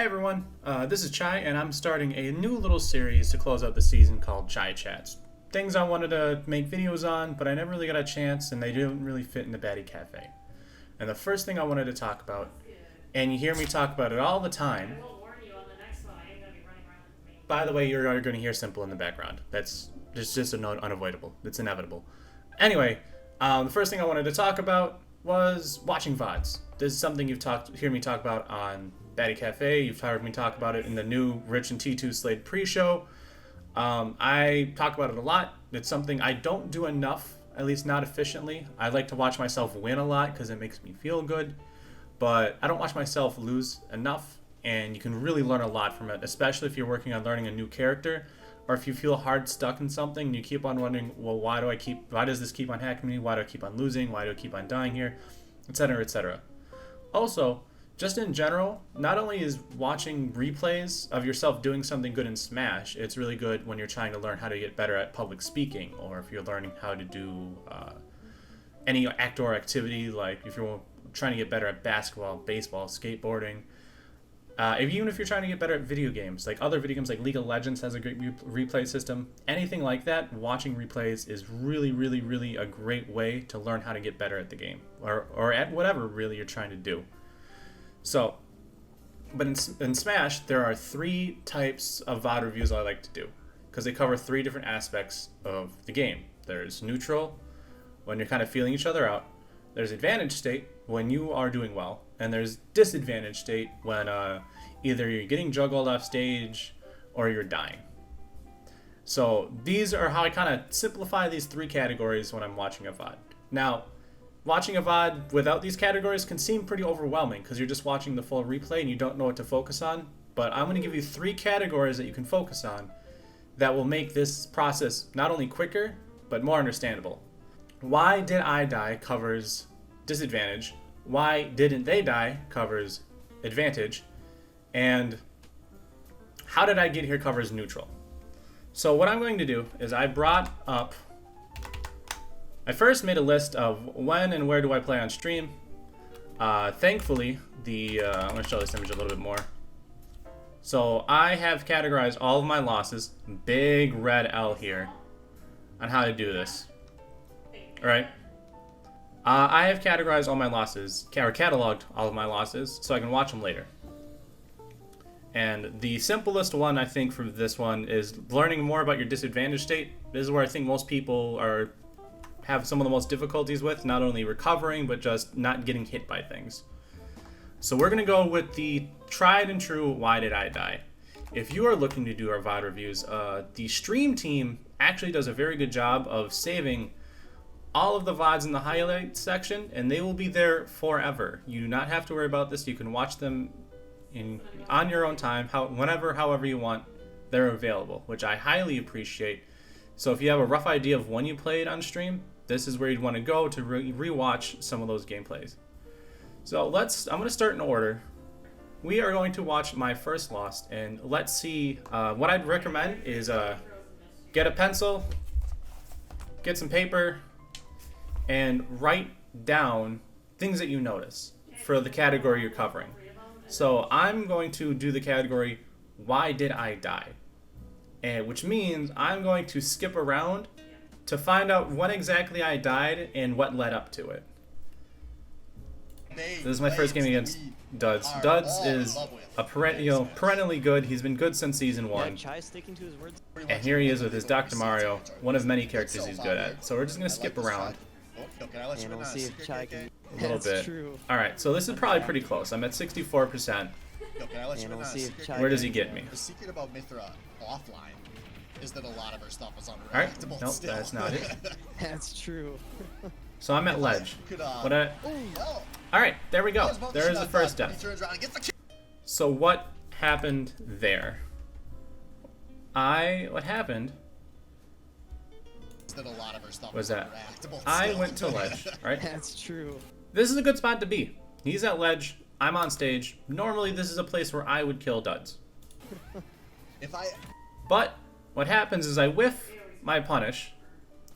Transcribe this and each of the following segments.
Hi everyone, this is Chai, and I'm starting a new little series to close out the season called Chai Chats. Things I wanted to make videos on, but I never really got a chance, and they didn't really fit in the Baddy Cafe. And the first thing I wanted to talk about, and you hear me talk about it all the time. By the way, you're going to hear Simple in the background. It's just unavoidable. It's inevitable. Anyway, the first thing I wanted to talk about was watching Vods. This is something you've hear me talk about on Baddy Cafe. You've heard me talk about it in the new Rich and T2 Slade pre-show. I talk about it a lot. It's something I don't do enough, at least not efficiently. I like to watch myself win a lot because it makes me feel good, but I don't watch myself lose enough, and you can really learn a lot from it, especially if you're working on learning a new character, or if you feel hard stuck in something and you keep on wondering, well, why does this keep on hacking me? Why do I keep on losing? Why do I keep on dying here? Etc., etc. Also, just in general, not only is watching replays of yourself doing something good in Smash, it's really good when you're trying to learn how to get better at public speaking, or if you're learning how to do any outdoor activity, like if you're trying to get better at basketball, baseball, skateboarding. Even if you're trying to get better at video games, like other video games like League of Legends has a great replay system, anything like that, watching replays is really, really, really a great way to learn how to get better at the game, or at whatever really you're trying to do. So, but in Smash, there are 3 types of VOD reviews I like to do, because they cover 3 different aspects of the game. There's neutral, when you're kind of feeling each other out. There's advantage state, when you are doing well. And there's disadvantage state, when either you're getting juggled off stage or you're dying. So these are how I kind of simplify these 3 categories when I'm watching a VOD. Now, watching a VOD without these categories can seem pretty overwhelming because you're just watching the full replay and you don't know what to focus on. But I'm going to give you 3 categories that you can focus on that will make this process not only quicker, but more understandable. Why did I die covers disadvantage. Why didn't they die covers advantage. And how did I get here covers neutral. So what I'm going to do is I first made a list of when and where do I play on stream. Thankfully, I'm going to show this image a little bit more. So I have categorized all of my losses, big red L here, on how to do this. All right. I have categorized all my losses, or cataloged all of my losses, so I can watch them later. And the simplest one, I think, for this one is learning more about your disadvantage state. This is where I think most people have some of the most difficulties with, not only recovering, but just not getting hit by things. So we're going to go with the tried and true why did I die. If you are looking to do our VOD reviews, the stream team actually does a very good job of saving all of the VODs in the highlight section, and they will be there forever. You do not have to worry about this. You can watch them on your own time, however you want. They're available, which I highly appreciate. So if you have a rough idea of when you played on stream, this is where you'd want to go to rewatch some of those gameplays. So I'm going to start in order. We are going to watch my first loss, and let's see. What I'd recommend is get a pencil, get some paper, and write down things that you notice for the category you're covering. So I'm going to do the category, why did I die? Which means I'm going to skip around to find out when exactly I died and what led up to it. This is my first game against Duds. Duds is a perennially good. He's been good since season 1. And here he is with his Dr. Mario, one of many characters he's good at. So we're just going to skip around And we'll see if Chai can. a little bit. Alright, so this is probably pretty close. I'm at 64%. And we'll see if Chai Where does he get me? The secret about Mithra offline is that a lot of her stuff is unreactable. Alright, nope, that's not it. That's true. So I'm at ledge. Alright, there we go. There is the first death. So what happened there? What happened was that I went to ledge, right? That's true. This is a good spot to be. He's at ledge. I'm on stage. Normally, this is a place where I would kill Duds. But what happens is I whiff my punish.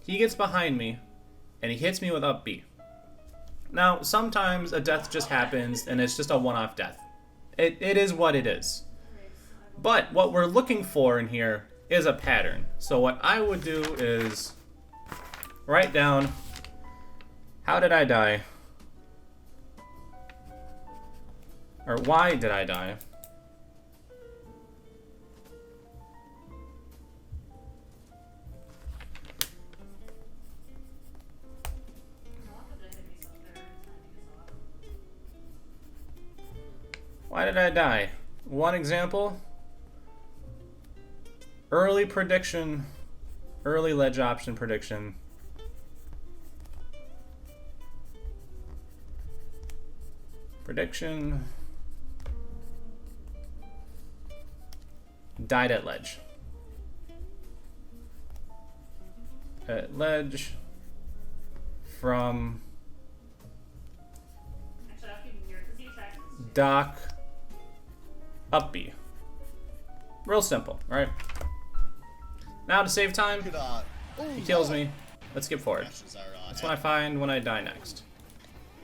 He gets behind me, and he hits me with up B. Now, sometimes a death just happens, and it's just a one-off death. It is what it is. But what we're looking for in here is a pattern. So what I would do is write down, how did I die? Or why did I die? Why did I die? One example. Early prediction. Early ledge option prediction. Prediction. Died at ledge. At ledge. From Doc up B. Real simple, right? Now to save time, he kills me. Let's skip forward. That's what I find when I die next.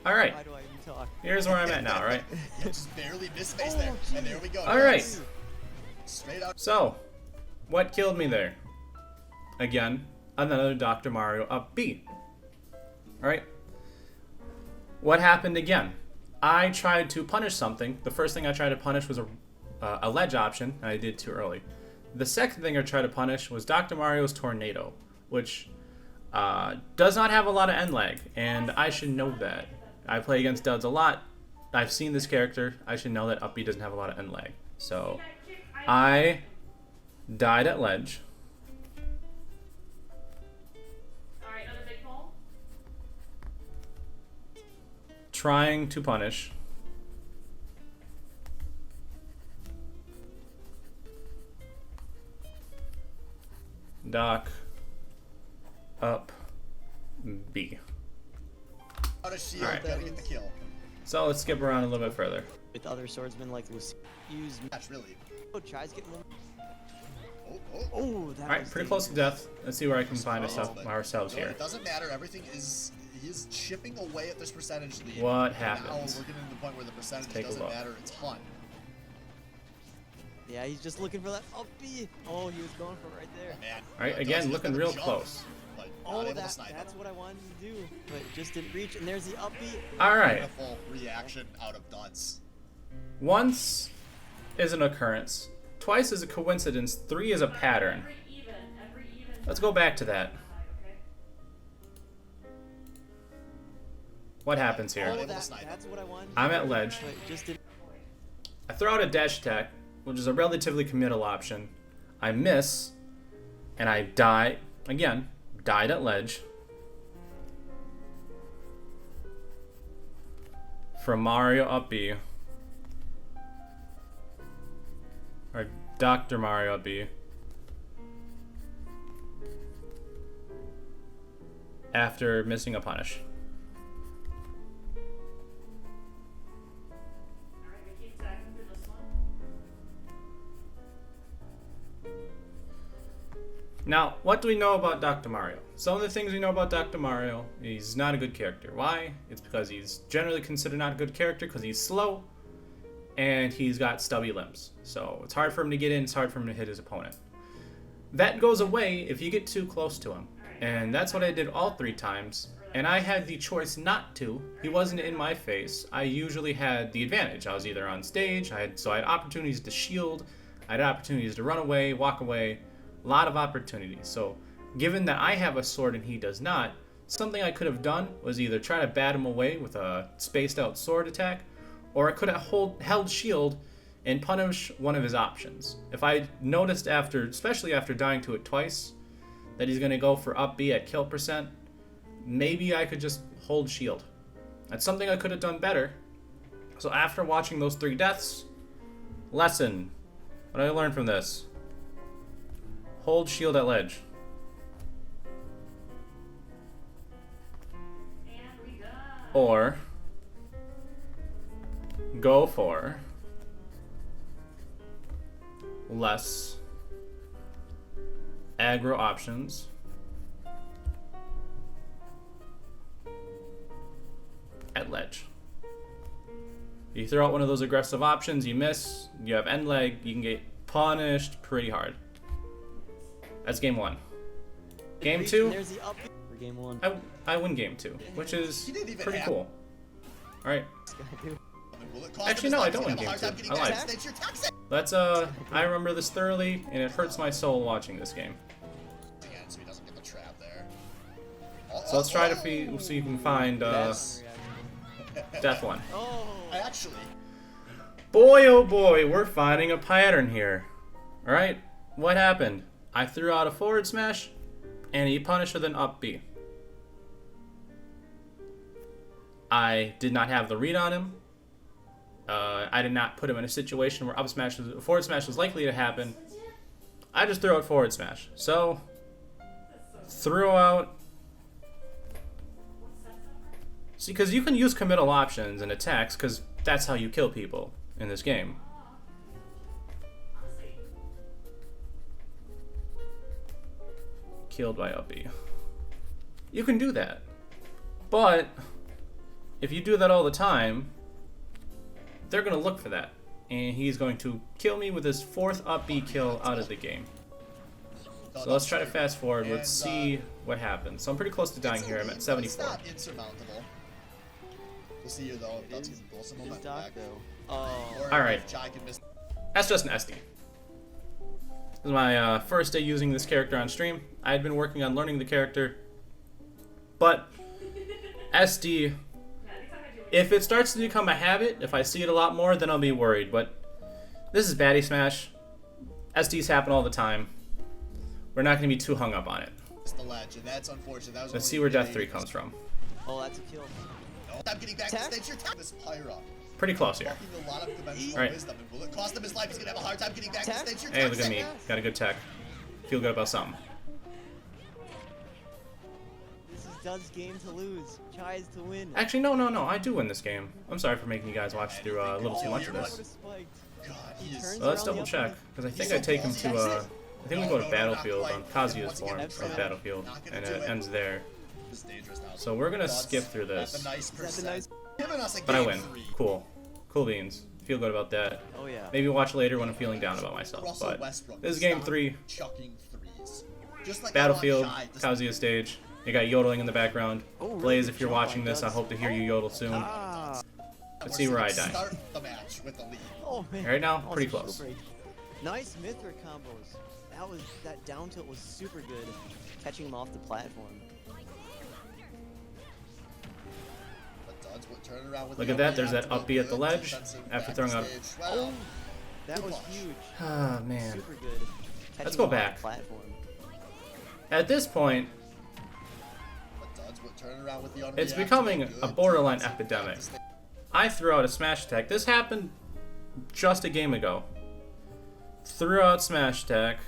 Alright, Why do I even talk? here's where I'm at now, right? Yeah, just barely missed space there. And there we go. Alright, Straight out. so, what killed me there? Again, another Dr. Mario up B. Alright? What happened again? I tried to punish something. The first thing I tried to punish was a ledge option, and I did too early. The second thing I tried to punish was Dr. Mario's Tornado, which does not have a lot of end lag, and I should know that. I play against duds a lot. I've seen this character. I should know that up B doesn't have a lot of end lag. So I died at ledge. Alright, another big hole. Trying to punish. Doc up B. Out of shield. Alright. Gotta get the kill. So let's skip around a little bit further. With other swordsmen like Lucy, use Match really. tries getting one. Oh. Oh, that Alright, was pretty close to death. Let's see where I can find But ourselves no, here. It doesn't matter. Everything is. He's chipping away at this percentage lead. What And happens? now we're getting to the point where the percentage Take a doesn't look. matter a ton. Yeah, he's just looking for that up B. Oh, he was going for it right there. Oh, man. Alright, Does again, just looking got real the jump, close. But not Oh, able to snipe that's him. what I wanted to do, but just didn't reach. And there's the up B. Alright, Beautiful reaction out of Duds. once is an occurrence, twice is a coincidence, 3 is a pattern. Every even. Let's go back to that. Okay. What happens here? Oh, able to that, snipe him. that's what I wanted. I'm at ledge. But just didn't. I throw out a dash attack, which is a relatively committal option. I miss, and I die. Again, died at ledge. From Mario up B. Or Dr. Mario up B. After missing a punish. Alright, we keep attacking through this one. Now, what do we know about Dr. Mario? Some of the things we know about Dr. Mario, he's not a good character. Why? It's because he's generally considered not a good character because he's slow and he's got stubby limbs. So it's hard for him to get in, it's hard for him to hit his opponent. That goes away if you get too close to him. And that's what I did all 3 times. And I had the choice not to. He wasn't in my face. I usually had the advantage. I was either on stage, I had opportunities to shield, I had opportunities to run away, walk away. A lot of opportunities. So given that I have a sword and he does not, something I could have done was either try to bat him away with a spaced out sword attack, or I could have held shield and punish one of his options. If I noticed especially after dying to it twice, that he's going to go for up B at kill percent, maybe I could just hold shield. That's something I could have done better. So after watching those 3 deaths, lesson. What did I learn from this? Hold shield at ledge. And we done. Or go for less aggro options at ledge. You throw out one of those aggressive options, you miss, you have end leg, you can get punished pretty hard. That's game 1. Game 2, There's the up for game 1. I win game 2, which is He didn't even pretty have- cool. Alright, Will it cost Actually, him no, his I life? don't He's win gonna have a game hard time two. getting I back lied. to stage. You're toxic. let's I remember this thoroughly, and it hurts my soul watching this game. Again, so he doesn't get the trap there. So let's try to see if we can find Yes. Death 1. Oh, Actually, Boy, oh boy, we're finding a pattern here. Alright, what happened? I threw out a forward smash, and he punished with an up B. I did not have the read on him. I did not put him in a situation where forward smash was likely to happen. I just threw out forward smash. So, threw out... See, because you can use committal options and attacks, because that's how you kill people in this game. Honestly, Killed by up B. You can do that. But, if you do that all the time, they're going to look for that. And he's going to kill me with his 4th up B kill out of the game. So let's try to fast forward. Let's see what happens. So I'm pretty close to dying here. I'm at 74. It's not insurmountable. We'll see you though. If that's gonna pull some his momentum doc back. though. Oh, Or Alright. if Jai can miss. That's just an SD. This is my first day using this character on stream. I had been working on learning the character. But, SD, yeah, anytime I do it, if it starts to become a habit, if I see it a lot more, then I'll be worried. But this is Baddy Smash. SDs happen all the time. We're not going to be too hung up on it. It's the ledge, and that's unfortunate. That was Let's only see where Death 3 really- comes from. oh, that's a kill. No, I'm getting back to Attack? stage. You're this Pyra. Pretty close here. Walking a lot of dimensional Alright. wisdom, and will it cost him his life? He's gonna have a hard time getting back to Attack? stage. You're Hey, look at toxic. me. Got a good tech. Feel good about something. This is Dud's game to lose. Tries to win. Actually, no. I do win this game. I'm sorry for making you guys watch through a little too much of Would this. have spiked. God, he is. turns Well, let's around the double check, upper- because I think He's I take him so to ballsy. I think we go to No, Battlefield not on quite. Kazuya's Once form again, from not Battlefield, gonna and do it it. ends there. This is dangerous now. So we're gonna Thoughts? skip through That's this. a nice Is that the percent. nice? Giving us a But I game win. 3. Cool. Cool beans. Feel good about that. Oh yeah. Maybe watch later when I'm feeling down about myself. Russell But Westbrook, this is game stop 3. Chucking threes. Just like Battlefield, I want Jai to- Kazuya stage. You got yodeling in the background. Oh, really Blaze, good if you're job watching by this, I Duds. hope to hear you yodel soon. Ah. Let's see where I die. Start the match with the lead. Oh man. Right now, Almost pretty a close. shoulder break. Nice Mithra combos. That down tilt was super good. Catching him off the platform. But Duds would turn around with Look the at that, opening there's that after a up B at the good ledge, defensive after throwing out- backstage. Well, That good was launch. huge. Ah, man. Super good. Catching go him off back. the platform. At this point, but Duds would turn around with the it's unreactive becoming good a borderline defensive epidemic. backstage. I threw out a smash attack. This happened just a game ago. Threw out smash attack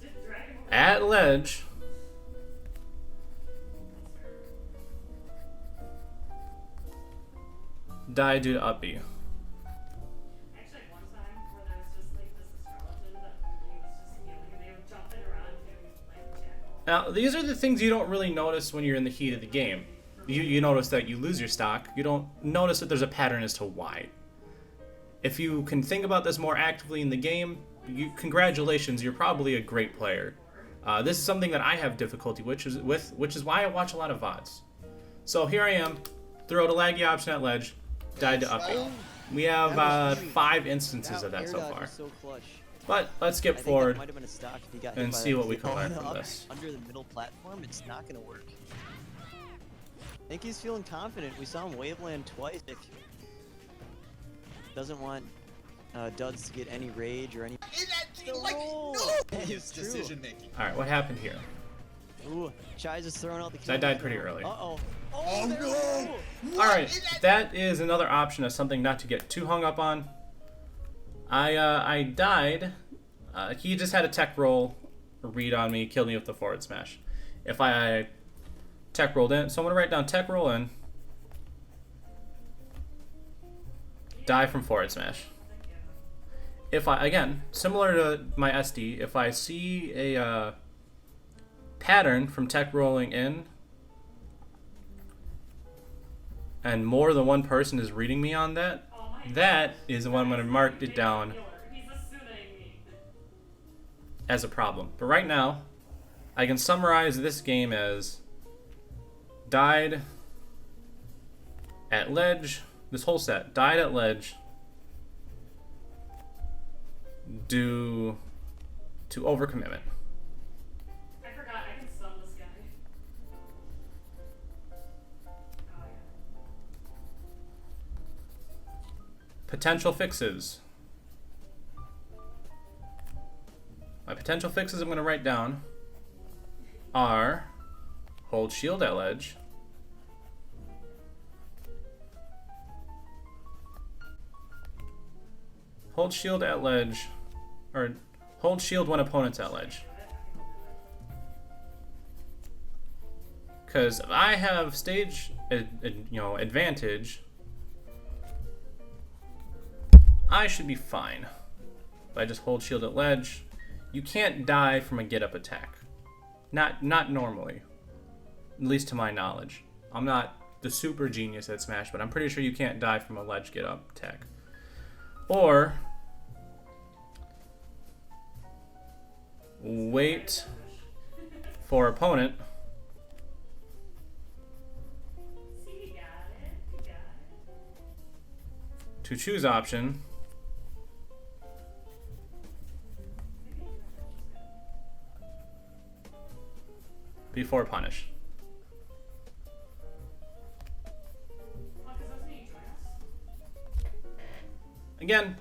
just drag him over. at ledge. Died due to up B. Actually, one time where there was just like this astrologer that he was just healing and they were jumping around doing like jackal. Now, these are the things you don't really notice when you're in the heat of the game. You notice that you lose your stock. You don't notice that there's a pattern as to why. If you can think about this more actively in the game, congratulations, you're probably a great player. This is something that I have difficulty which is why I watch a lot of Vods. So here I am, throw out a laggy option at ledge, died to up B. We have That was huge. 5 instances of that air so dodge far. was so clutch. But let's skip I think forward. that might have been a stock if he got and hit by see that what we kick can learn up from this. Under the middle platform, it's not gonna work. I think he's feeling confident. We saw him waveland twice. If doesn't want Duds to get any rage or any. Like, roll. no! It's true. Decision making. Alright, what happened here? Ooh, Chai's just throwing out the. I died pretty early. Uh oh. Oh there we no! go. Alright, that is another option of something not to get too hung up on. I died. He just had a tech roll read on me, killed me with the forward smash. If I tech rolled in, so I'm gonna write down tech roll in. Die from forward smash. If I, again, similar to my SD, if I see a pattern from tech rolling in, and more than one person is reading me on that, that is when I'm going to mark it down He's assuming me. as a problem. But right now, I can summarize this game as died at ledge. This whole set died at ledge due to overcommitment. I forgot I can stun this guy. Oh, yeah. Potential fixes. My potential fixes I'm going to write down are hold shield at ledge, hold shield at ledge, or hold shield when opponent's at ledge. Because if I have stage, advantage, I should be fine. If I just hold shield at ledge, you can't die from a get up attack. Not normally, at least to my knowledge. I'm not the super genius at Smash, but I'm pretty sure you can't die from a ledge get up attack. Or wait for opponent See, you got it. You got it. to choose option before punish. Oh, 'cause that's when you join us. Again,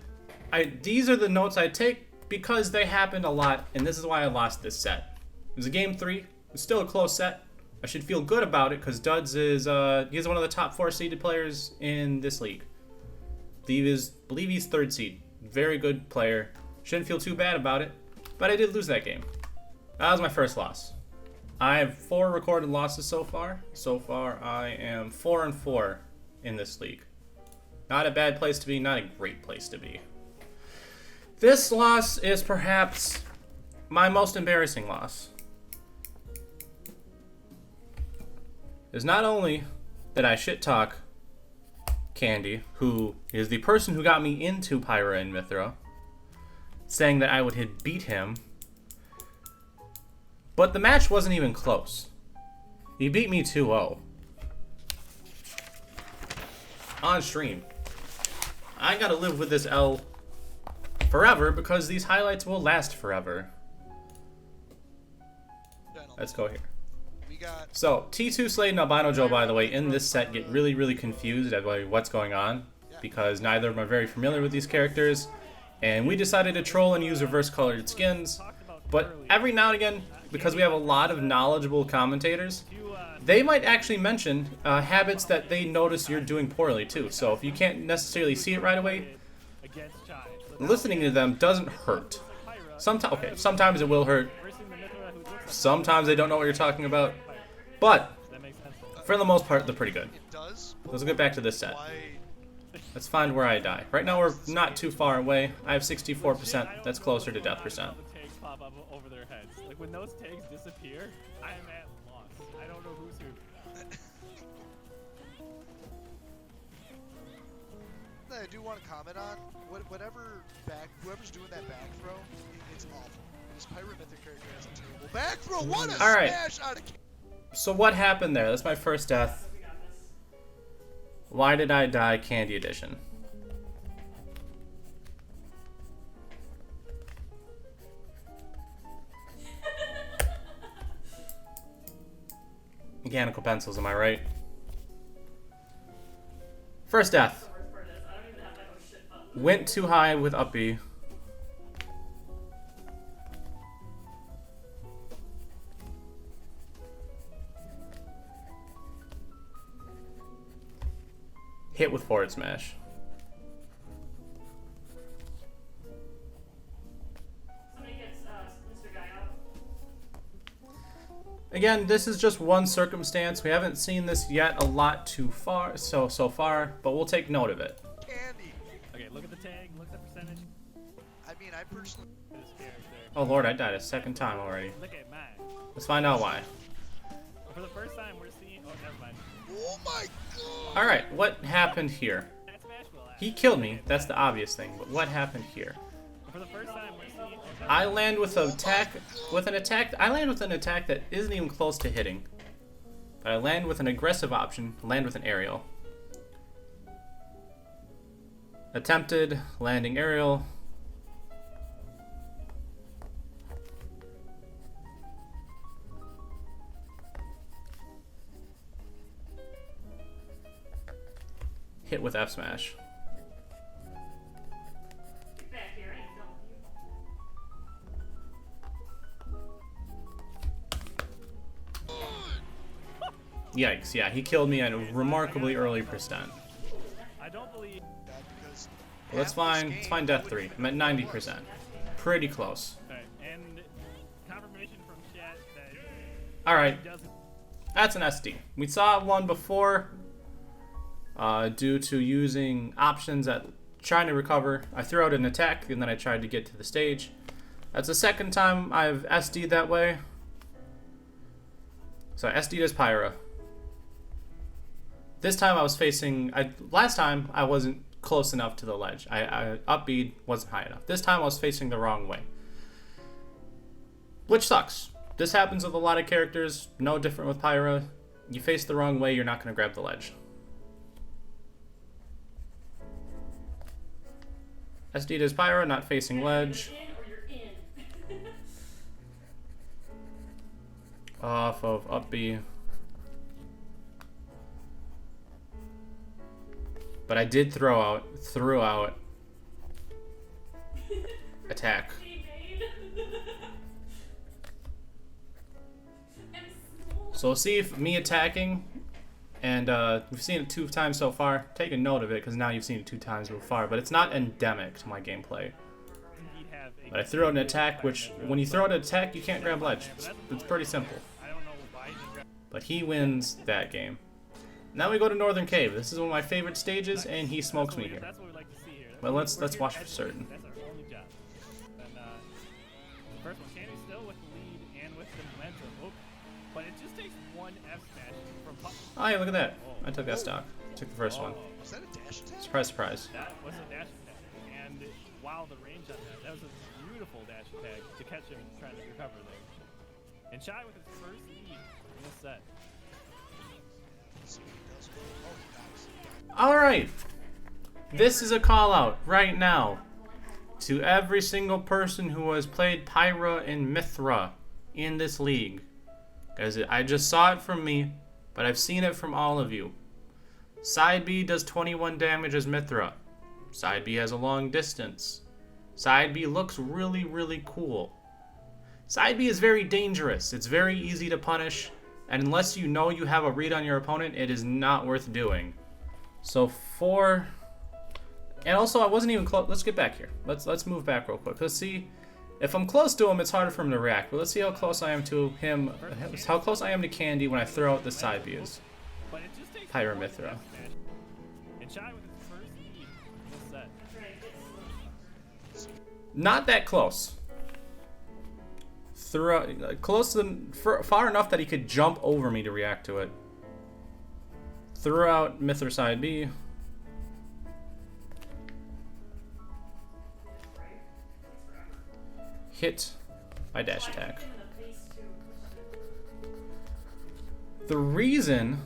these are the notes I take because they happened a lot, and this is why I lost this set. It was a game 3. It's still a close set. I should feel good about it because Duds is he's one of the top 4 seeded players in this league. Believe he's 3rd seed. Very good player. Shouldn't feel too bad about it, but I did lose that game. That was my first loss. I have 4 recorded losses so far. So far, I am 4-4 in this league. Not a bad place to be, not a great place to be. This loss is perhaps my most embarrassing loss. Is not only that I shit talk Candy, who is the person who got me into Pyra and Mithra, saying that I would beat him, but the match wasn't even close. He beat me 2-0 on stream. I gotta live with this L forever because these highlights will last forever. Let's go here. So, T2, Slade, and Albino Joe, by the way, in this set get really, really confused at what's going on because neither of them are very familiar with these characters, and we decided to troll and use reverse colored skins. But every now and again, because we have a lot of knowledgeable commentators, they might actually mention habits that they notice you're doing poorly too. So if you can't necessarily see it right away, listening to them doesn't hurt. Sometimes it will hurt. Sometimes they don't know what you're talking about. But for the most part, they're pretty good. Let's get back to this set. Let's find where I die. Right now we're not too far away. I have 64%. That's closer to death percent. Pop up over their heads. Like when those tags disappear, I am at loss. I don't know who's who. I do want to comment on whoever's doing that back throw, it's awful. This Pyra Mythic character has a terrible back throw. What a smash out of. So what happened there? That's my first death. Why did I die Candy Edition? Mechanical pencils, am I right? First death. Went too high with uppy. Hit with forward smash. Somebody gets Mr. Guy out. Again, this is just one circumstance. We haven't seen this yet a lot so far, but we'll take note of it. Candy. Okay, look at the tag, look at the percentage. I mean, I personally. This character. Oh lord, I died a second time already. Look at mine. Let's find out why. For the first time, we're seeing. Oh, never mind. Oh my god! Alright, what happened here? That smash will happen. He killed me, that's the obvious thing, but what happened here? For the first time, we're seeing. I land with an attack, I land with an attack that isn't even close to hitting. But I land with an aggressive option, land with an aerial. Attempted, landing aerial. Hit with F smash. Get back here, I ain't done with you. Yikes, yeah, he killed me at a remarkably early percent. I don't believe. That because Well, let's find death 3. I'm at 90%. Pretty close. Alright, and confirmation from chat that Alright, he doesn't. that's an SD. We saw one before. Due to using options at trying to recover, I threw out an attack and then I tried to get to the stage. That's the second time I've SD'd that way. So I SD'd as Pyra. This time I was facing. Last time I wasn't close enough to the ledge. I up B wasn't high enough. This time I was facing the wrong way, which sucks. This happens with a lot of characters. No different with Pyra. You face the wrong way, you're not going to grab the ledge. SD'd as Pyra, not facing ledge. You're in or you're in. Off of up B. But I did threw out attack. So we'll see if me attacking, and we've seen it 2 times so far. Take a note of it, because now you've seen it 2 times so far, but it's not endemic to my gameplay. But I threw out an attack, which, when you throw out an attack, you can't grab ledge. It's pretty simple. I don't know why he didn't grab. But he wins that game. Now we go to Northern Cave. This is one of my favorite stages, and he smokes me here. That's what we like to see here. But let's watch for certain. That's our only job. And the first one, Candy still with the lead and with the momentum. Oh, but it just takes one F smash from Puck. Oh, yeah, look at that. I took that stock. Took the first one. was that a dash attack? Surprise, surprise. That was a dash attack. And wow, the range on that. That was a beautiful dash attack to catch him trying to recover there. And Shy with his first lead in this set. See what he does. Oh, he dies. Alright. This is a call out right now to every single person who has played Pyra and Mithra in this league. Because I just saw it from me, but I've seen it from all of you. Side B does 21 damage as Mithra. Side B has a long distance. Side B looks really, really cool. Side B is very dangerous. It's very easy to punish. And unless you know you have a read on your opponent, it is not worth doing. So and also I wasn't even close. Let's get back here. Let's move back real quick. Let's see. If I'm close to him, it's harder for him to react. But let's see how close I am to him. How close I am to Candy when I throw out the side views. But it just takes Pyra one Mithra. F smash. And Shy with his first lead in this set. Not that close. Close to far enough that he could jump over me to react to it. Threw out Mithra side B. Hit by dash attack. The reason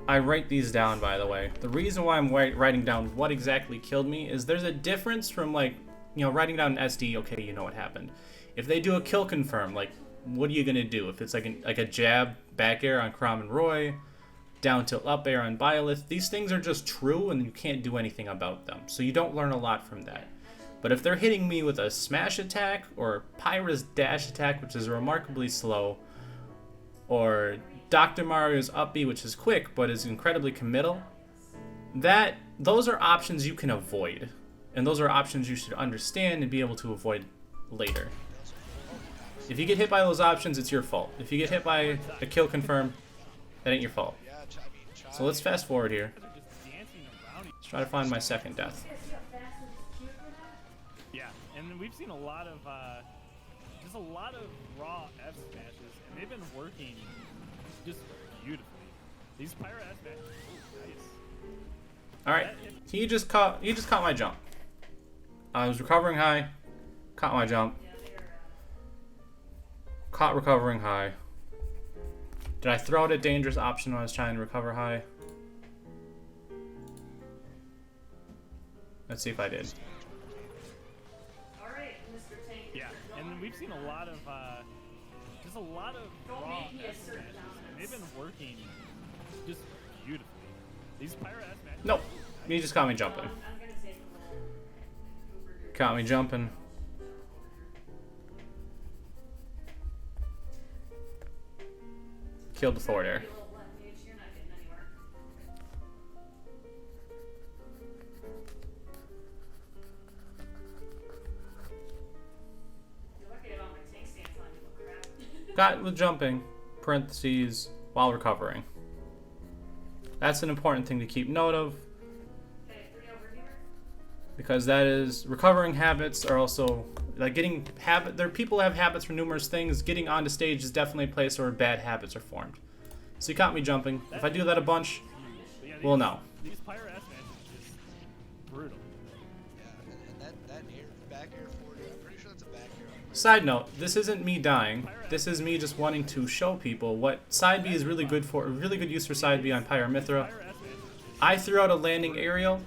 I write these down, by the way, the reason why I'm writing down what exactly killed me is there's a difference from, like, you know, writing down an SD, okay, you know what happened. If they do a kill confirm, like, what are you gonna do? If it's like a jab back air on Crom and Roy, down tilt up air on Byleth, these things are just true and you can't do anything about them. So you don't learn a lot from that. But if they're hitting me with a smash attack or Pyra's dash attack, which is remarkably slow, or Dr. Mario's up B, which is quick but is incredibly committal, those are options you can avoid. And those are options you should understand and be able to avoid later. If you get hit by those options, it's your fault. If you get hit by a kill confirm, that ain't your fault. Yeah, I mean, So let's fast forward here. They're just dancing around each Let's try to find my second death. Yeah, and we've seen a lot of just a lot of raw F smashes, and they've been working just beautifully. These pyro ass matches. Nice. All right, he just caught my jump. I was recovering high, caught my jump. Caught recovering high. Did I throw out a dangerous option when I was trying to recover high? Let's see if I did. Alright, Mr. Tank. Yeah, and we've seen a lot of, just a lot of Don't raw make me S assert matches, and they've dominance. been working just beautifully. These pyro S matches. Nope. He just caught me jumping. I'm gonna take a little Caught me jumping. Killed the forward air. You're not getting anywhere. You're lucky I don't have my tank stance on, you little crap. Got with jumping, parentheses, while recovering. That's an important thing to keep note of, Okay, 3 over here. because that is recovering habits are also like getting habit. There people have habits for numerous things. Getting onto stage is definitely a place where bad habits are formed. So you caught me jumping. If I do that a bunch, But yeah, we'll know. These pyro S matches are just brutal. Yeah, and that air, back air forward, I'm pretty sure that's a back air. Side note, this isn't me dying. This is me just wanting to show people what side B is really good for. Really good use for side B on Pyra Mythra. Pyro S matches. I threw out a landing aerial.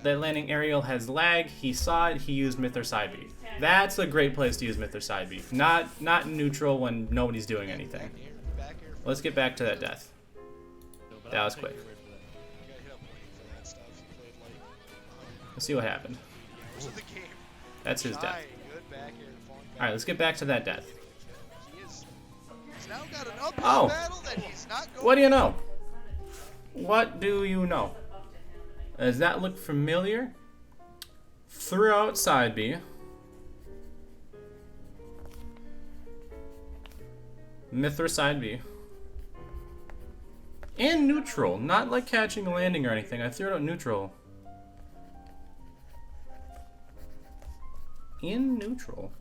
That landing aerial has lag. He saw it. He used Mythra side B. That's a great place to use Mythra side B. Not in neutral when nobody's doing anything. Back air forward. Let's get back to that death. But That I'll was take quick. your word for that. You gotta hit up late for that stuff. He played late. Let's see what happened. Hours of the game. That's his death. Shy, good back air, falling back. All right, let's get back to that death. He's now got an uphill Oh. battle that he's not going. What do you know? What do you know? Does that look familiar? Threw out side B. Mythra side B. And neutral. Not like catching a landing or anything. I threw it out neutral. In neutral.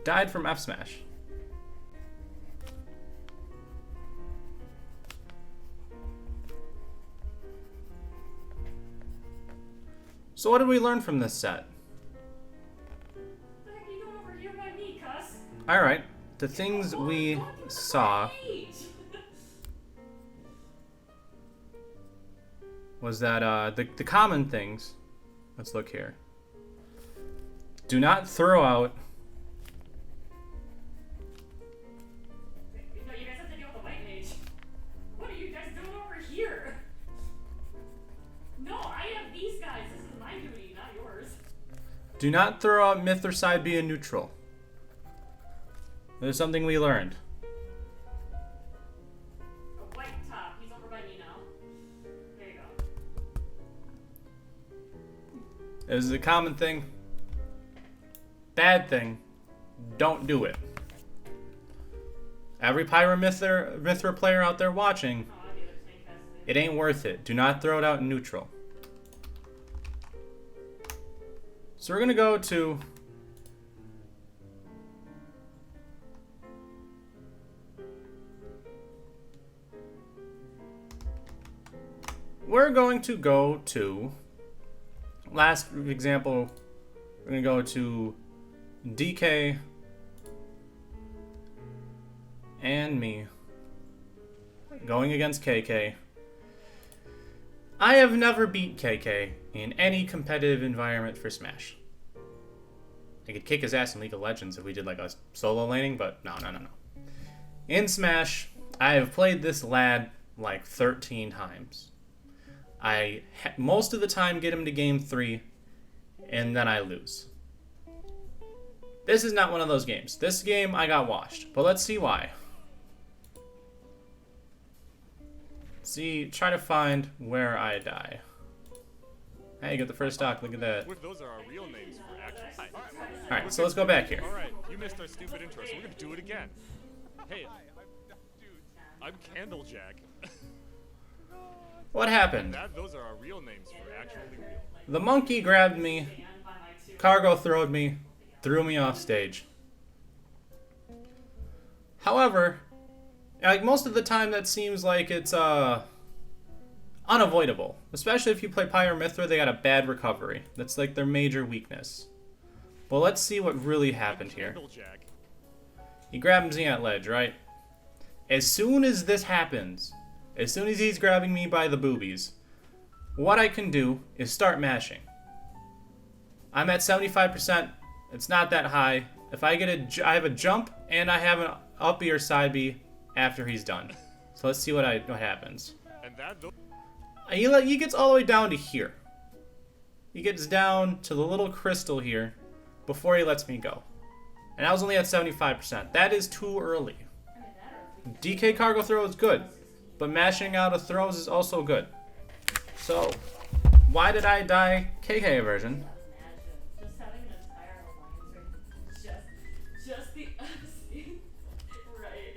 Died from F smash. So what did we learn from this set? What the heck are you doing over here by me, cuss? Alright, the things we saw Eat. was that the common things, let's look here. Do not throw out, No, you guys have to deal with the white mage. What are you guys doing over here? No, I have these guys. This is my duty, not yours. do not throw out Myth or side B in neutral. There's something we learned. A white top. He's over by me now. There you go. It was a common thing. Bad thing. Don't do it. Every Pyra Mythra player out there watching, Oh, I do it. Tank has to. it ain't worth it. Do not throw it out in neutral. So we're gonna go to last example, we're gonna go to DK and me going against KK. I have never beat KK in any competitive environment for Smash. I could kick his ass in League of Legends if we did like a solo laning, but no. In Smash, I have played this lad like 13 times. I most of the time get him to game 3, and then I lose. This is not one of those games. This game, I got washed, but let's see why. Try to find where I die. Hey, you got the first stock, look at that. Those are our real names for actual. Alright, so let's go back here. Alright, you missed our stupid intro, so we're gonna do it again. Hey, I'm Candlejack. What happened? Those are our real names for actually real. The monkey grabbed me, cargo throwed me, threw me off stage. However, like most of the time that seems like it's unavoidable. Especially if you play Pyra/Mythra, they got a bad recovery. That's like their major weakness. Well, let's see what really happened here. Jack. He grabs me at ledge, right? As soon as this happens, as soon as he's grabbing me by the boobies, what I can do is start mashing. I'm at 75%. It's not that high. If I get I have a jump and I have an up B or side B after he's done. So let's see what happens. And that. He gets all the way down to here. He gets down to the little crystal here before he lets me go. And I was only at 75%. That is too early. DK cargo throw is good, but mashing out of throws is also good. So, why did I die KK version? Just having an entire alliance right? Just the right.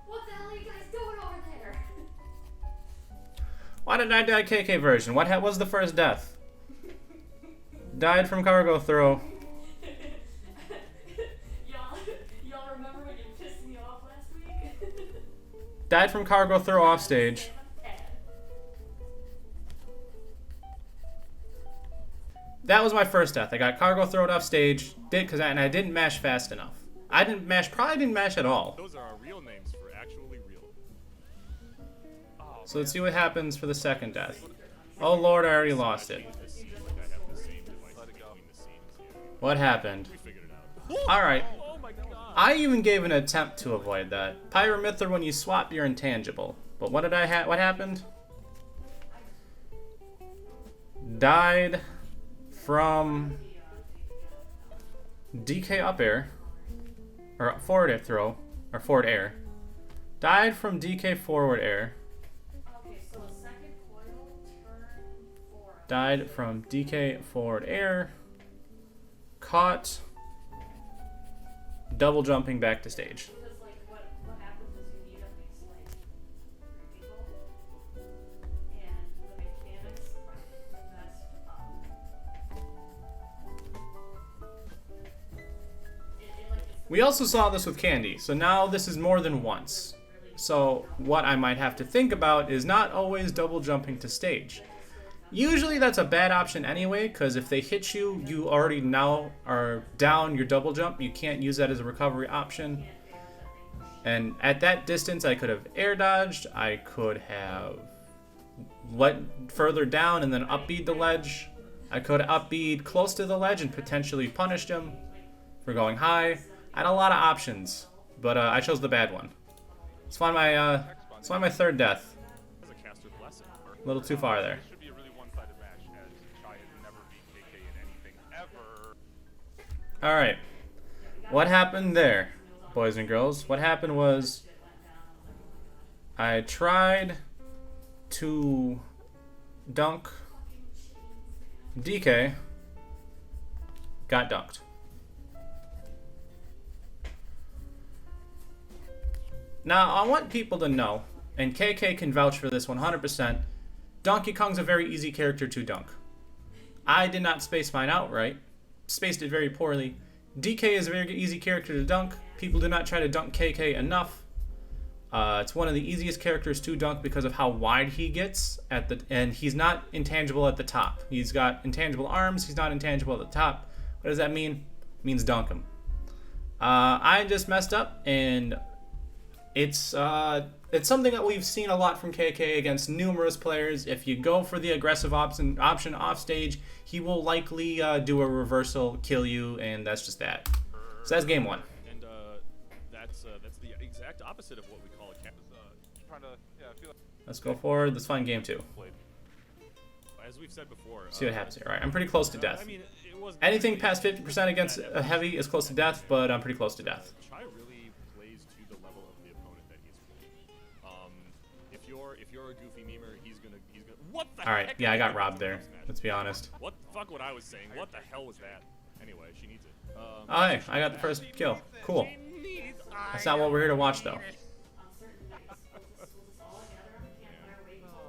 What the hell are you guys doing over there? Why did I die KK version? What was the first death? Died from cargo throw. Y'all remember when you pissed me off last week? Died from cargo throw off stage. That was my first death. I got cargo thrown off stage. And I didn't mash fast enough. Probably didn't mash at all. Those are our real names for actually real. Oh, So let's see what happens for the second death. Oh lord, I already lost it. What happened? Alright. Oh my god. I even gave an attempt to avoid that. Pyra/Mythra, when you swap, you're intangible. But what happened? Died from DK up air. Or forward air throw. Or forward air. Died from DK forward air. Okay, so a second coil, turn 4. Died from DK forward air. Caught. Double jumping back to stage. Because like what happens is you need at least like 3 people, and the mechanics are messed up. We also saw this with Candy, so now this is more than once. So what I might have to think about is not always double jumping to stage. Usually that's a bad option anyway, because if they hit you, you already now are down your double jump. You can't use that as a recovery option. And at that distance, I could have air dodged. I could have went further down and then up-beat the ledge. I could have up-beat close to the ledge and potentially punished him for going high. I had a lot of options, but I chose the bad one. Let's find my third death. A little too far there. Alright. What happened there, boys and girls? What happened was I tried to dunk DK, got dunked. Now, I want people to know, and KK can vouch for this 100%, Donkey Kong's a very easy character to dunk. I did not space mine out right. Spaced it very poorly. DK is a very easy character to dunk. People do not try to dunk KK enough. It's one of the easiest characters to dunk because of how wide he gets and he's not intangible at the top. He's got intangible arms. He's not intangible at the top. What does that mean? It means dunk him. I just messed up, and it's something that we've seen a lot from KK against numerous players. If you go for the aggressive option off stage, he will likely do a reversal, kill you, and that's just that. So that's game one. And that's the exact opposite of what we call a cap. Let's go forward. Let's find game two. As we've said before. See what happens here. All right, I'm pretty close to death. I mean, it was Anything past 50% against a heavy is close to death, but I'm pretty close to death. Chai really plays to the level of the opponent that he's playing. If you're a goofy memer, he's gonna. What the All right, heck? yeah, I got robbed there. Let's be honest. What the fuck? What I was saying? What the hell was that? Anyway, she needs it. Oh, hey, I got the first kill. Cool. That's not what we're here to watch, though.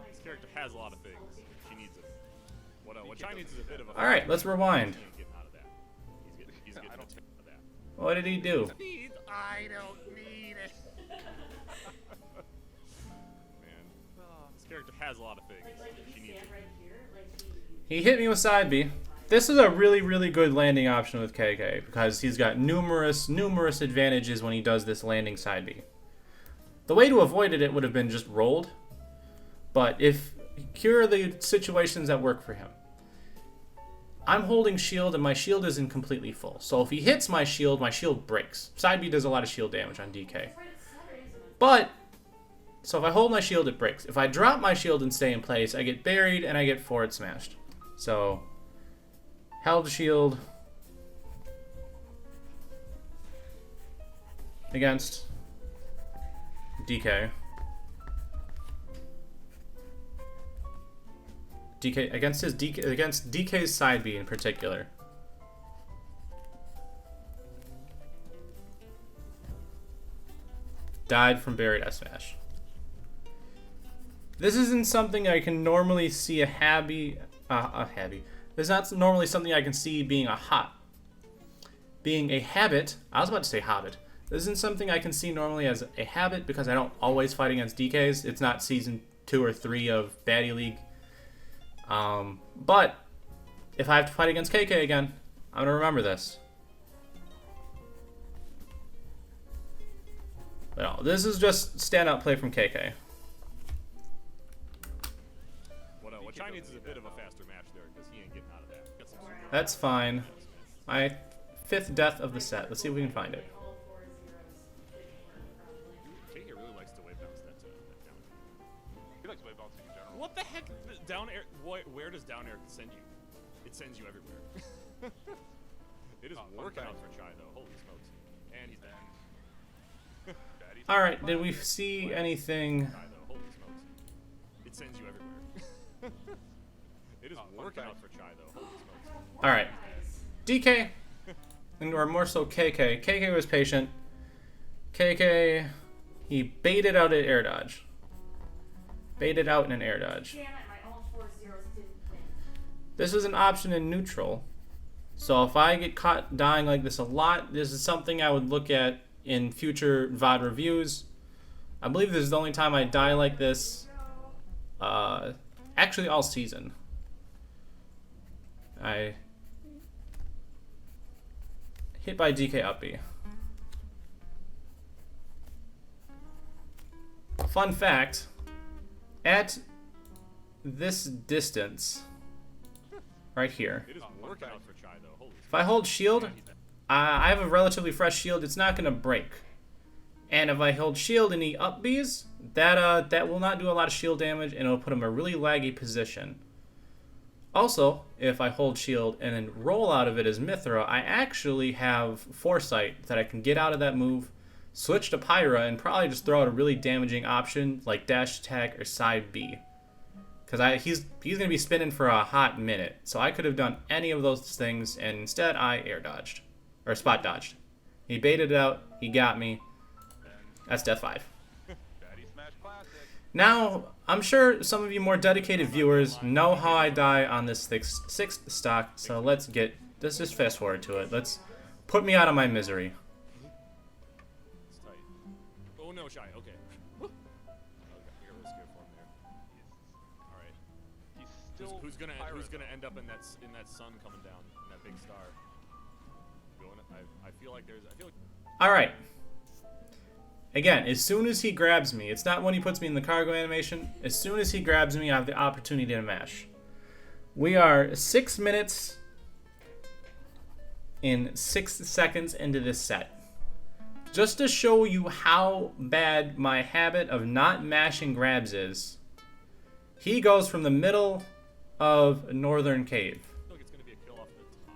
This character has a lot of things. She needs it. What Chai needs is a bit of a. All right, let's rewind. He's getting out of that. He's getting a tip of that. What did he do? I don't need it. Man, this character has a lot of things. Like if She you needs stand it. right here, like He hit me with side B. This is a really, really good landing option with KK because he's got numerous advantages when he does this landing side B. The way to avoid it would have been just rolled, but here are the situations that work for him. I'm holding shield and my shield isn't completely full. So if he hits my shield breaks. Side B does a lot of shield damage on DK. But, so if I hold my shield, it breaks. If I drop my shield and stay in place, I get buried and I get forward smashed. So, held shield against DK. Against DK's side B in particular. Died from buried S smash. This isn't something I can normally see a habby. This is not normally something I can see being a habit. I was about to say hobbit. This isn't something I can see normally as a habit because I don't always fight against DKs. It's not season 2 or 3 of Baddy League. But if I have to fight against KK again, I'm gonna remember this. But no, this is just standout play from KK. What Chai needs is a bit of a faster match there because he ain't getting out of that. Got some That's fine. My 5th death of the set. Let's see if we can find it. KK really likes to wave bounce that down. He likes wave bouncing in general. What the heck? Down air. Where does down air send you? It sends you everywhere. It is working out for Chai though. Holy smokes! And he's dead. All right, did we see anything? Chai though. Holy smokes! It sends you everywhere. It is working out for Chai though. Holy smokes! All right, DK, or more so KK. KK was patient. KK, he baited out an air dodge. Baited out in an air dodge. Damn it, my all 4 zeros didn't win. This is an option in neutral. So if I get caught dying like this a lot, this is something I would look at in future VOD reviews. I believe this is the only time I die like this. Actually, all season. I hit by DK up B. Fun fact, at this distance, right here, It is working out for Chai though. Holy if I hold shield, I have a relatively fresh shield, it's not going to break. And if I hold shield and he up Bs, that will not do a lot of shield damage and it'll put him in a really laggy position. Also, if I hold shield and then roll out of it as Mithra, I actually have foresight that I can get out of that move, switch to Pyra, and probably just throw out a really damaging option like dash attack or side B. Because he's going to be spinning for a hot minute. So I could have done any of those things, and instead I air dodged. Or spot dodged. He baited it out, he got me. That's death 5. Baddy Smash Classic. Now, I'm sure some of you more dedicated viewers know how I die on this 6th stock, so let's just fast forward to it. Let's put me out of my misery. It's tight. Oh no, Chai. Okay. Okay, you're a little scared for him there. All right. He's still Who's gonna Pyro, end up in that sun coming down, in that big star? I feel like Alright. Again, as soon as he grabs me, it's not when he puts me in the cargo animation. As soon as he grabs me, I have the opportunity to mash. We are 6 minutes and 6 seconds into this set. Just to show you how bad my habit of not mashing grabs is, he goes from the middle of Northern Cave. I feel like it's gonna be a kill off the top.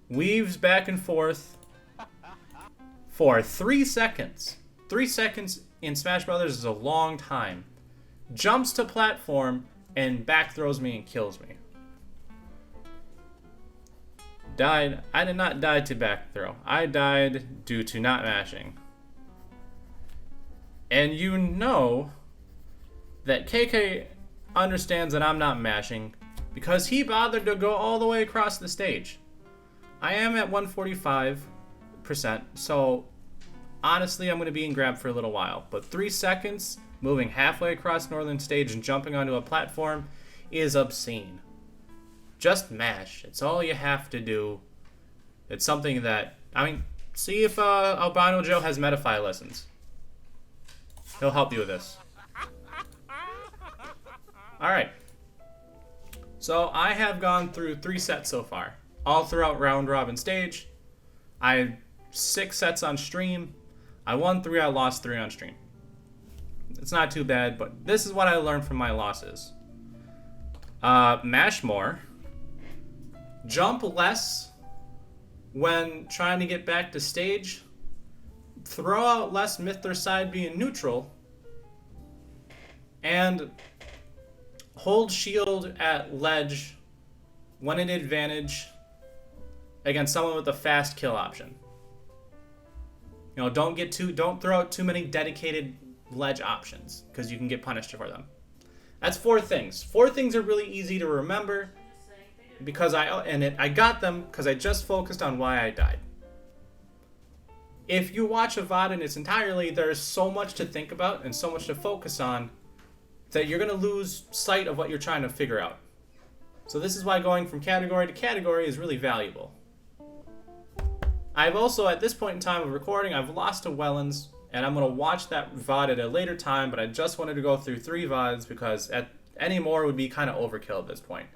Weaves back and forth for 3 seconds. 3 seconds in Smash Brothers is a long time. Jumps to platform and back throws me and kills me. Died. I did not die to back throw. I died due to not mashing. And you know that KK understands that I'm not mashing because he bothered to go all the way across the stage. I am at 145. So honestly, I'm going to be in grab for a little while. But 3 seconds moving halfway across northern stage and jumping onto a platform is obscene. Just mash. It's all you have to do. It's something that, I mean, see if Albino Joe has Metafy lessons. He'll help you with this. Alright. So I have gone through 3 sets so far. All throughout round robin stage. I had 6 sets on stream. I won 3, I lost 3 on stream. It's not too bad, but this is what I learned from my losses. Mash more. Jump less when trying to get back to stage. Throw out less Mithra side being neutral. And hold shield at ledge when in advantage against someone with a fast kill option. You know, don't throw out too many dedicated ledge options because you can get punished for them. That's 4 things. 4 things are really easy to remember because I got them because I just focused on why I died. If you watch a VOD in its entirety, there's so much to think about and so much to focus on that you're going to lose sight of what you're trying to figure out. So this is why going from category to category is really valuable. I've also, at this point in time of recording, I've lost to Wellens, and I'm going to watch that VOD at a later time, but I just wanted to go through 3 VODs because any more would be kind of overkill at this point.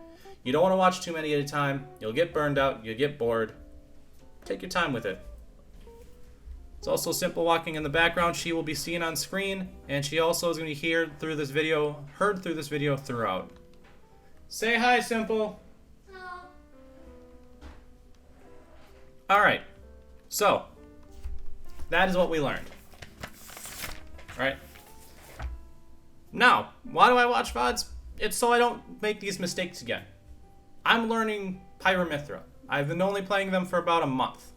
You don't want to watch too many at a time. You'll get burned out. You'll get bored. Take your time with it. It's also Simple walking in the background. She will be seen on screen, and she also is going to be heard through this video throughout. Say hi, Simple. Hello. Alright, so that is what we learned. Right? Now, why do I watch VODs? It's so I don't make these mistakes again. I'm learning Pyramithra. I've been only playing them for about a month.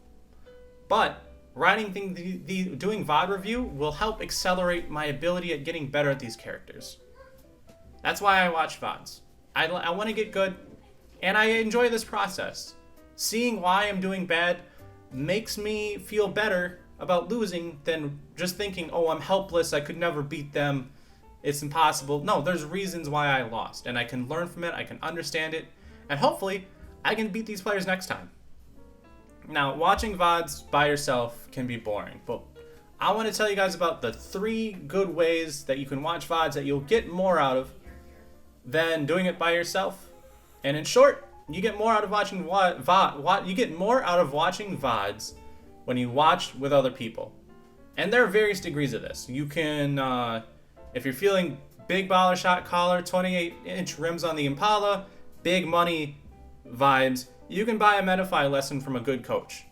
But doing VOD review will help accelerate my ability at getting better at these characters. That's why I watch VODs. I want to get good, and I enjoy this process. Seeing why I'm doing bad makes me feel better about losing than just thinking, oh, I'm helpless, I could never beat them, it's impossible. No, there's reasons why I lost, and I can learn from it, I can understand it, and hopefully I can beat these players next time. Now, watching VODs by yourself can be boring, but I want to tell you guys about the 3 good ways that you can watch VODs that you'll get more out of than doing it by yourself. And in short, you get more out of watching VODs when you watch with other people. And there are various degrees of this. You can, if you're feeling big baller shot collar, 28-inch rims on the Impala, big money vibes, you can buy a Metafy lesson from a good coach.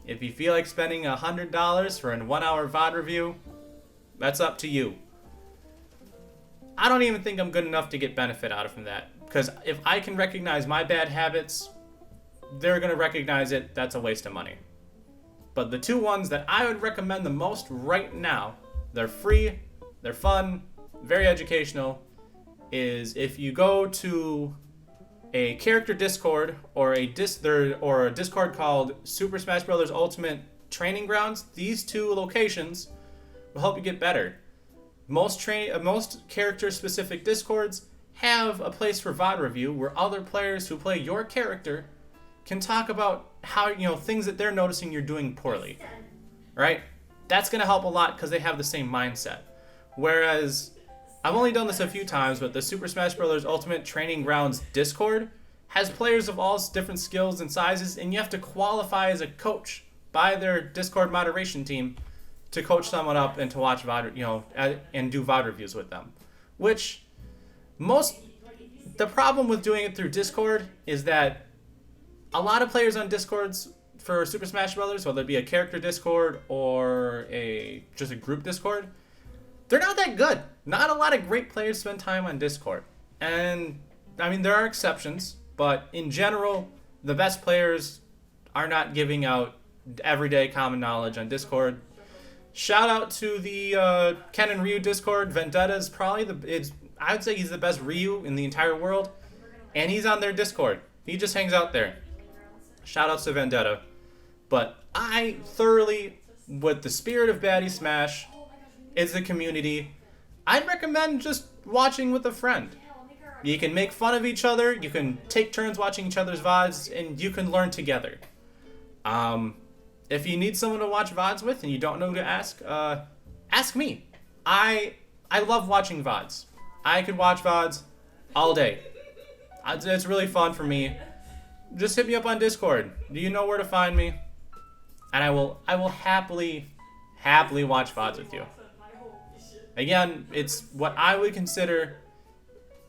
If you feel like spending $100 for a 1-hour VOD review, that's up to you. I don't even think I'm good enough to get benefit out of that. Because if I can recognize my bad habits, they're going to recognize it. That's a waste of money. But the 2 ones that I would recommend the most right now, they're free, they're fun, very educational, is if you go to a character Discord or a Discord called Super Smash Bros. Ultimate Training Grounds. These 2 locations will help you get better. Most character-specific Discords have a place for VOD review where other players who play your character can talk about how, things that they're noticing you're doing poorly. Right? That's going to help a lot because they have the same mindset. Whereas, I've only done this a few times, but the Super Smash Bros. Ultimate Training Grounds Discord has players of all different skills and sizes, and you have to qualify as a coach by their Discord moderation team to coach someone up and to watch VOD, and do VOD reviews with them. Which, the problem with doing it through Discord is that a lot of players on Discords for Super Smash Bros., whether it be a character Discord or just a group Discord, they're not that good. Not a lot of great players spend time on Discord. And, I mean, there are exceptions, but in general, the best players are not giving out everyday common knowledge on Discord. Shout out to the Ken and Ryu Discord. Vendetta is probably I would say he's the best Ryu in the entire world, and he's on their Discord. He just hangs out there. Shout outs to Vendetta. But I thoroughly, with the spirit of Baddy Smash, it's the community, I'd recommend just watching with a friend. You can make fun of each other, you can take turns watching each other's VODs, and you can learn together. If you need someone to watch VODs with and you don't know who to ask, ask me. I love watching VODs. I could watch VODs all day. It's really fun for me. Just hit me up on Discord. Do you know where to find me? And I will happily watch VODs with you. Again, it's what I would consider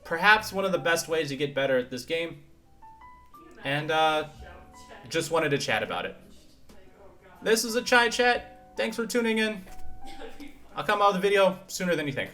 perhaps one of the best ways to get better at this game. And just wanted to chat about it. This is a Chai Chat. Thanks for tuning in. I'll come out with a video sooner than you think.